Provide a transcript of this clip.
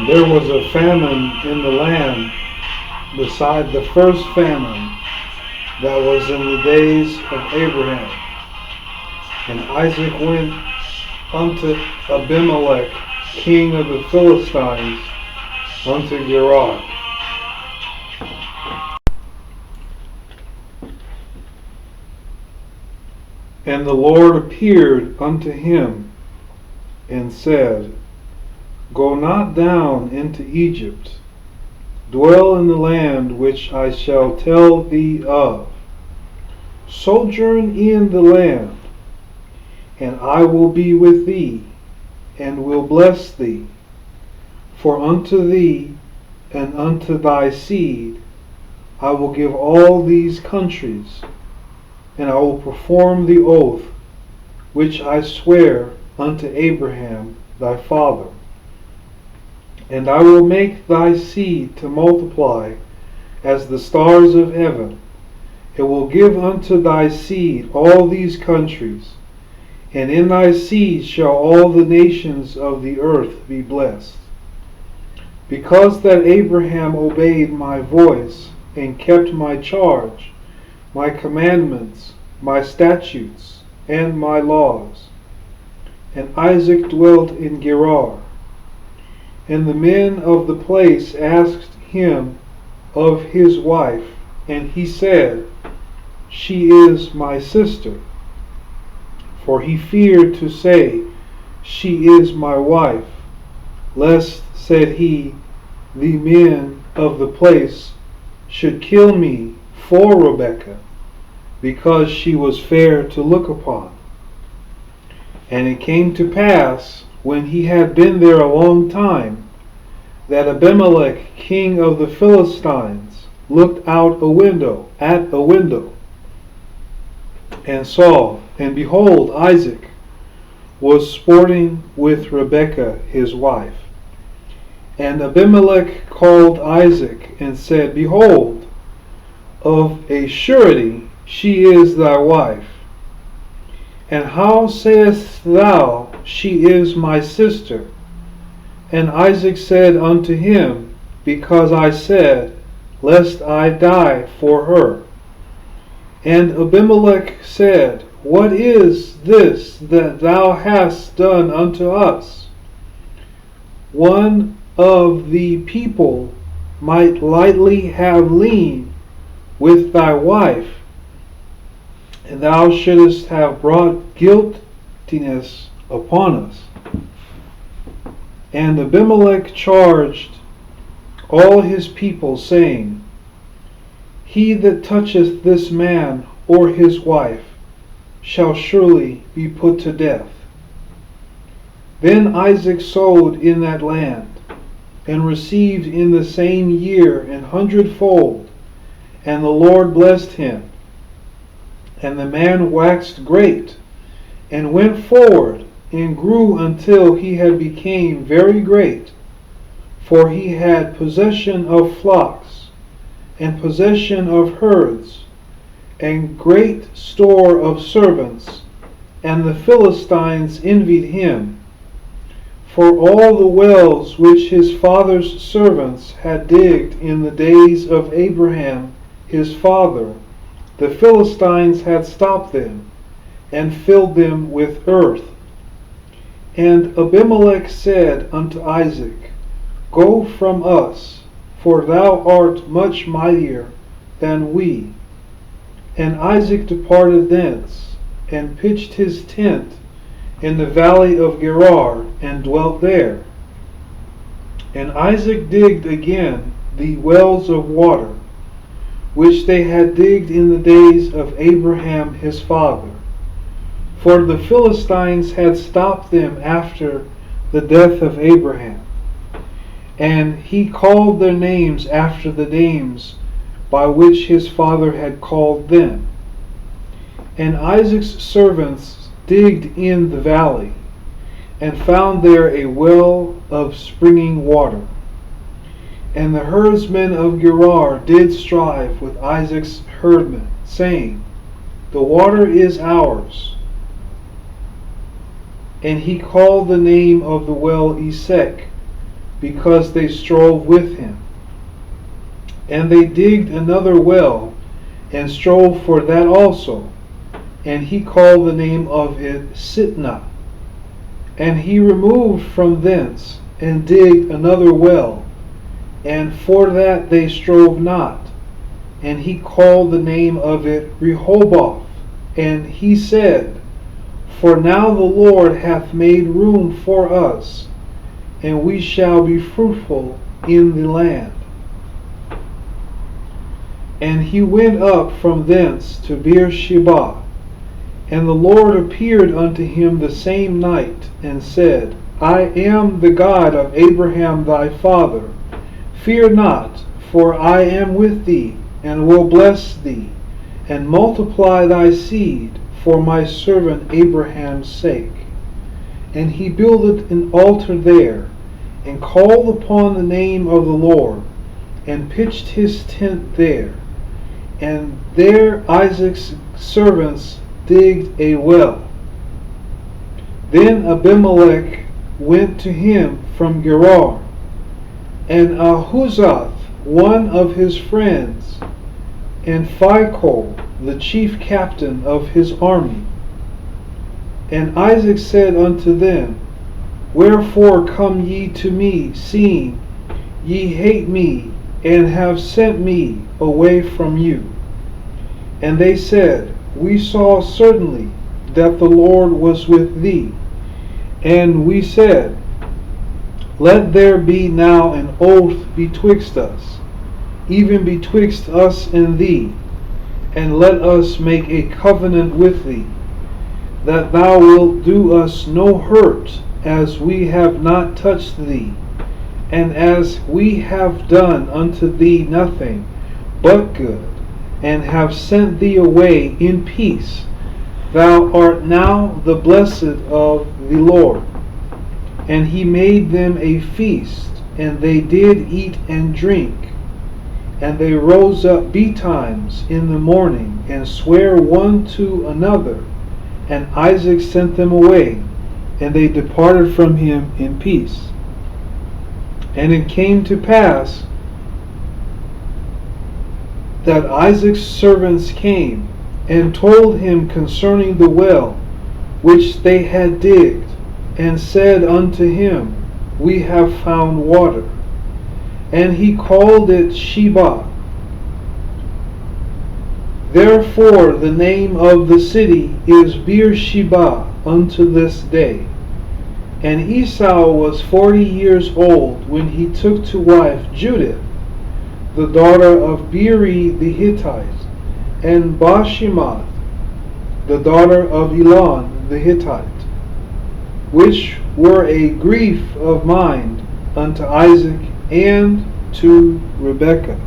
There was a famine in the land beside the first famine that was in the days of Abraham. And Isaac went unto Abimelech, king of the Philistines, unto Gerar. And the Lord appeared unto him, and said, Go not down into Egypt, dwell in the land which I shall tell thee of. Sojourn in the land, and I will be with thee, and will bless thee. For unto thee and unto thy seed I will give all these countries, and I will perform the oath which I swear unto Abraham thy father. And I will make thy seed to multiply as the stars of heaven. It will give unto thy seed all these countries, and in thy seed shall all the nations of the earth be blessed. Because that Abraham obeyed my voice, and kept my charge, my commandments, my statutes, and my laws. And Isaac dwelt in Gerar. And the men of the place asked him of his wife, and he said, She is my sister. For he feared to say, She is my wife, lest, said he, the men of the place should kill me for Rebekah, because she was fair to look upon. And it came to pass, when he had been there a long time, that Abimelech, king of the Philistines, looked out at a window, and saw, and behold, Isaac was sporting with Rebekah his wife. And Abimelech called Isaac, and said, Behold, of a surety she is thy wife. And how sayest thou, She is my sister? And Isaac said unto him, Because I said, Lest I die for her. And Abimelech said, What is this that thou hast done unto us? One of the people might lightly have lain with thy wife, and thou shouldest have brought guiltiness upon us. And Abimelech charged all his people, saying, He that toucheth this man or his wife shall surely be put to death. Then Isaac sowed in that land, and received in the same year 100-fold, and the Lord blessed him. And the man waxed great, and went forward, and grew until he had became very great, for he had possession of flocks, and possession of herds, and great store of servants, and the Philistines envied him. For all the wells which his father's servants had digged in the days of Abraham his father, the Philistines had stopped them, and filled them with earth. And Abimelech said unto Isaac, Go from us, for thou art much mightier than we. And Isaac departed thence, and pitched his tent in the valley of Gerar, and dwelt there. And Isaac digged again the wells of water, which they had digged in the days of Abraham his father. For the Philistines had stopped them after the death of Abraham. And he called their names after the names by which his father had called them. And Isaac's servants digged in the valley, and found there a well of springing water. And the herdsmen of Gerar did strive with Isaac's herdmen, saying, The water is ours. And he called the name of the well Esek, because they strove with him. And they digged another well, and strove for that also, and he called the name of it Sitnah. And he removed from thence, and digged another well, and for that they strove not, and he called the name of it Rehoboth. And he said, For now the Lord hath made room for us, and we shall be fruitful in the land. And he went up from thence to Beersheba. And the Lord appeared unto him the same night, and said, I am the God of Abraham thy father. Fear not, for I am with thee, and will bless thee, and multiply thy seed for my servant Abraham's sake. And he builded an altar there, and called upon the name of the Lord, and pitched his tent there. And there Isaac's servants digged a well. Then Abimelech went to him from Gerar, and Ahuzath, one of his friends, and Phicol, the chief captain of his army. And Isaac said unto them, Wherefore come ye to me, seeing ye hate me, and have sent me away from you? And they said, We saw certainly that the Lord was with thee. And we said, Let there be now an oath betwixt us, even betwixt us and thee, and let us make a covenant with thee, that thou wilt do us no hurt, as we have not touched thee, and as we have done unto thee nothing but good, and have sent thee away in peace. Thou art now the blessed of the Lord. And he made them a feast, and they did eat and drink. And they rose up betimes in the morning, and sware one to another. And Isaac sent them away, and they departed from him in peace. And it came to pass that Isaac's servants came, and told him concerning the well which they had digged, and said unto him, We have found water. And he called it Sheba. Therefore the name of the city is Beersheba unto this day. And Esau was 40 years old when he took to wife Judith, the daughter of Beeri the Hittite, and Bashemath, the daughter of Elon the Hittite, which were a grief of mind unto Isaac and to Rebekah.